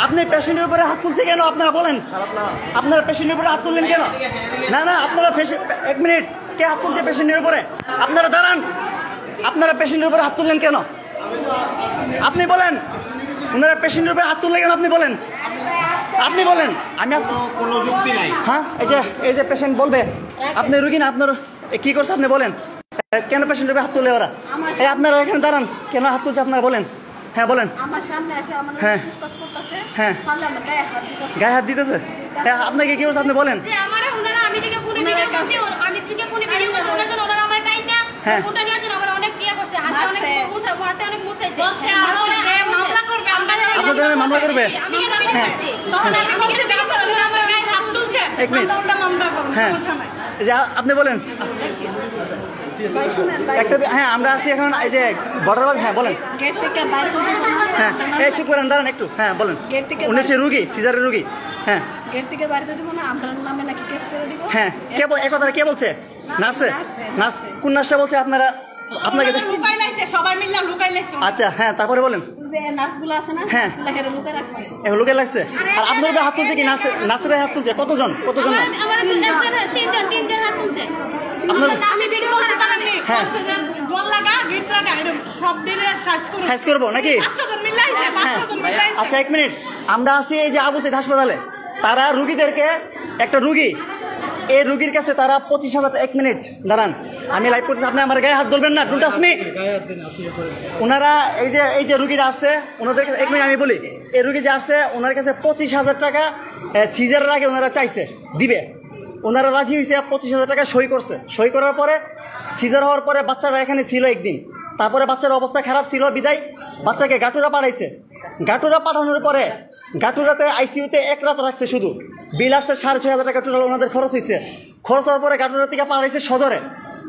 আপনি পেশেন্টের উপরে হাত তুলছে কেন আপনারা বলেন? আপনারা পেশেন্টের উপরে হাত তুললেন কেন? না না, আপনারা এক মিনিট, কে হাত তুলছে পেশেন্টের উপরে? আপনারা দাঁড়ান, আপনারা পেশেন্টের উপরে হাত তুললেন কেন? আপনি বলেন, ওনারা পেশেন্টের উপরে হাত তুললে কেন? আপনি বলেন, আপনি বলেন। আমি কোনো যুক্তি নাই। হ্যাঁ, এই যে পেশেন্ট বলবে আপনি রুগী না, আপনার কি করছে আপনি বলেন। কেন পেশেন্টের উপরে হাত তুলে ওরা? এই আপনারা এখানে দাঁড়ান, কেন হাত তুলছে আপনারা বলেন। হ্যাঁ বলেন। আমার সামনে এসে আমার হ্যাঁ পুছতাছ করতেছে, হ্যাঁ তাহলে আমার গায়ে হাত দিতেছে। গায়ে হাত দিতেছে। আপনাকে কি করছে আপনি বলেন। যে আমারে ওনারা আমি থেকে ফোনে ভিডিও করছি, আমি থেকে ফোনে ভিডিও করছি, ওনার জন্য ওনারা আমার টাইম না ফোনটা নেওয়ার জন্য আমার অনেক ইয়া করছে, হাতে অনেক মুছাইছে, হাতে অনেক মুছাইছে। মামলা করবে, আপনাদের মামলা করবে। আমি কেন ভিডিও করছি? তখন আমি বলছি ওনারা আমার গায়ে হাত তুলছে, এক মিনিট, মামলা করব, হ্যাঁ সমস্যা নাই। এই যে আপনি বলেন। ভাই শুনেন, ভাই একটা হ্যাঁ, আমরা আছি এখন এই যে বর্ডার বাগ। হ্যাঁ বলেন। গেট থেকে বাইরে করতে হ্যাঁ এই চুপ করেন, দাঁড়ান একটু। হ্যাঁ বলেন। গেট থেকে 19 রুগী, সিজারের রুগী। হ্যাঁ গেট থেকে বাইরে দিব না, আমরা নামে নাকি কেস করে দিব। হ্যাঁ, কে এই কথাটা কে বলছে? নার্সে? নার্স কোন নার্সটা বলছে? আপনারা আপনাকে লুকাই লাইছে, সবাই মিলে লুকাই লাইছে। আচ্ছা হ্যাঁ, তারপরে বলেন। যে নার্সগুলো আছে না, হ্যাঁ। লেহেরে লুকে রাখছে। লোকে লাগছে। আর আপনার উপরে হাত তুলছে কি? নার্সের হাত তুলছে কতজন? কতজন না? আমার তিনজন হাত তুলছে। আপনার আমি ভিডিও করতে পারিনি। হ্যাঁ। গোল লাগা, গিট লাগা, এরকম সব দিলে সার্চ করব। সাইজ করবো নাকি? পাঁচজন মিলাইছে, পাঁচজন মিলাইছে। আচ্ছা এক মিনিট, আমরা আছি এই যে আবু সাইদ হাসপাতালে। তারা রুগীদেরকে, একটা রুগী, এই রুগীর কাছে তারা 25,000। এক মিনিট দাঁড়ান, আমি লাইভ করতেছি, আপনি আমার গায়ে হাত ধরবেন না। Don't touch me. ওনারা এই যে রুগীরা আসছে, ওনাদের কাছে, এক মিনিট আমি বলি, এই রুগী যে আসছে ওনার কাছে 25,000 টাকা সিজারের আগে ওনারা চাইছে দিবে। ওনারা রাজি হয়েছে, 25,000 টাকা সই করছে। সই করার পরে সিজার হওয়ার পরে বাচ্চারা এখানে ছিল একদিন, তারপরে বাচ্চার অবস্থা খারাপ ছিল বিদায় বাচ্চাকে গাটুরা পাঠাইছে। গাটুরা পাঠানোর পরে গাটুরাতে আইসিইউতে 1 রাত রাখছে শুধু। বিল আসছে 6,500 টাকা টোটাল ওনাদের খরচ হয়েছে। খরচ হওয়ার পরে গাটুরা থেকে পাঠাইছে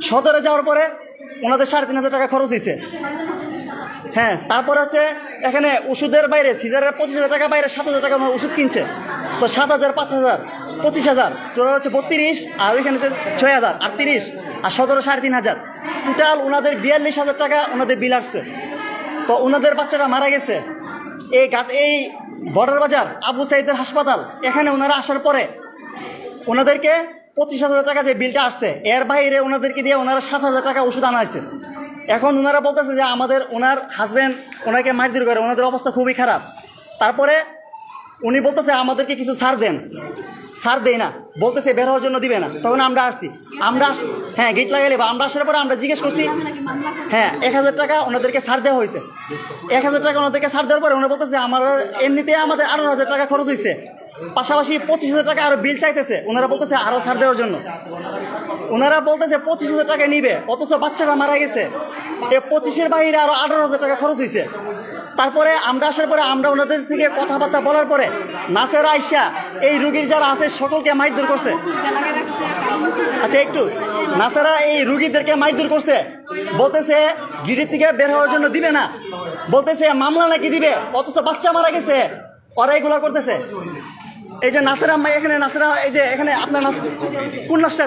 সদরে যাওয়ার পরে ওনাদের 3,500 টাকা খরচ হয়েছে। হ্যাঁ, তারপরে হচ্ছে এখানে ওষুধের বাইরে সিজারের 25,000 টাকা বাইরে 7,000 টাকা ওষুধ কিনছে। তো 7,000, 5,000, 25,000 টোটাল হচ্ছে 32, আর ওইখানে হচ্ছে 6,000 আর 30 আর সদরে 3,500। টোটাল ওনাদের 42,000 টাকা ওনাদের বিল আসছে। তো ওনাদের বাচ্চাটা মারা গেছে এই বর্ডার বাজার আবু সাইদের হাসপাতাল। এখানে ওনারা আসার পরে ওনাদেরকে 25,000 টাকা যে বিলটা আসছে, এর বাইরে ওনাদেরকে দিয়ে ওনারা 7,000 টাকা ওষুধ আনা হয়েছে। এখন ওনারা বলতেছে যে ওনার হাজব্যান্ড ওনাকে মারধর করে, ওনাদের অবস্থা খুবই খারাপ। তারপরে উনি বলতেছে আমাদেরকে কিছু ছাড় দেন। ছাড় দেয় না, বলতেছে বের হওয়ার জন্য দিবে না। তখন আমরা আসছি, হ্যাঁ গেট লাগাইলে আমরা আসার পরে আমরা জিজ্ঞেস করছি। হ্যাঁ 1,000 টাকা ওনাদেরকে ছাড় দেওয়া হয়েছে। 1,000 টাকা ওনাদেরকে ছাড় দেওয়ার পরে ওনারা বলতেছে এমনিতে আমাদের 18,000 টাকা খরচ হয়েছে, পাশাপাশি 25,000 টাকা আরো বিল চাইতেছে। ওনারা বলতেছে আরো ছাড় দেওয়ার জন্য। ওনারা বলতেছে 25,000 টাকা নিবে, অথচ বাচ্চারা মারা গেছে। 25-এর বাইরে আরো 18,000 টাকা খরচ হয়েছে। তারপরে আমরা আসার পরে আমরা ওনাদের থেকে কথাবার্তা বলার পরে নাসের আইসা এই রুগীর যারা আছে সকলকে মারধর করছে। আচ্ছা একটু, নাসেরা এই রুগীদেরকে মারধর করছে, বলতেছে গিরির থেকে বের হওয়ার জন্য দিবে না, বলতেছে মামলা নাকি দিবে, অথচ বাচ্চা মারা গেছে। ওরা এগুলা করতেছে। এই যে নাসেরা আম্মা এখানে, নাসেরা এই যে এখানে আপনার কোন নাসটা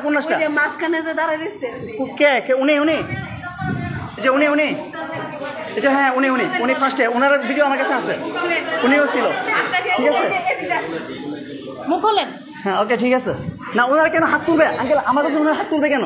মাঝখানে যে দাঁড়ায় রয়েছে কে উনি যে উনি এই যে হ্যাঁ উনি ফার্স্টে, ওনার ভিডিও আমার কাছে আছে, উনিও ছিল। ঠিক আছে, মুখ খোলেন। হ্যাঁ ওকে ঠিক আছে। না ওনারা কেন হাত তুলবে আঙ্কেল? আমাদের জন্য হাত তুলবে কেন?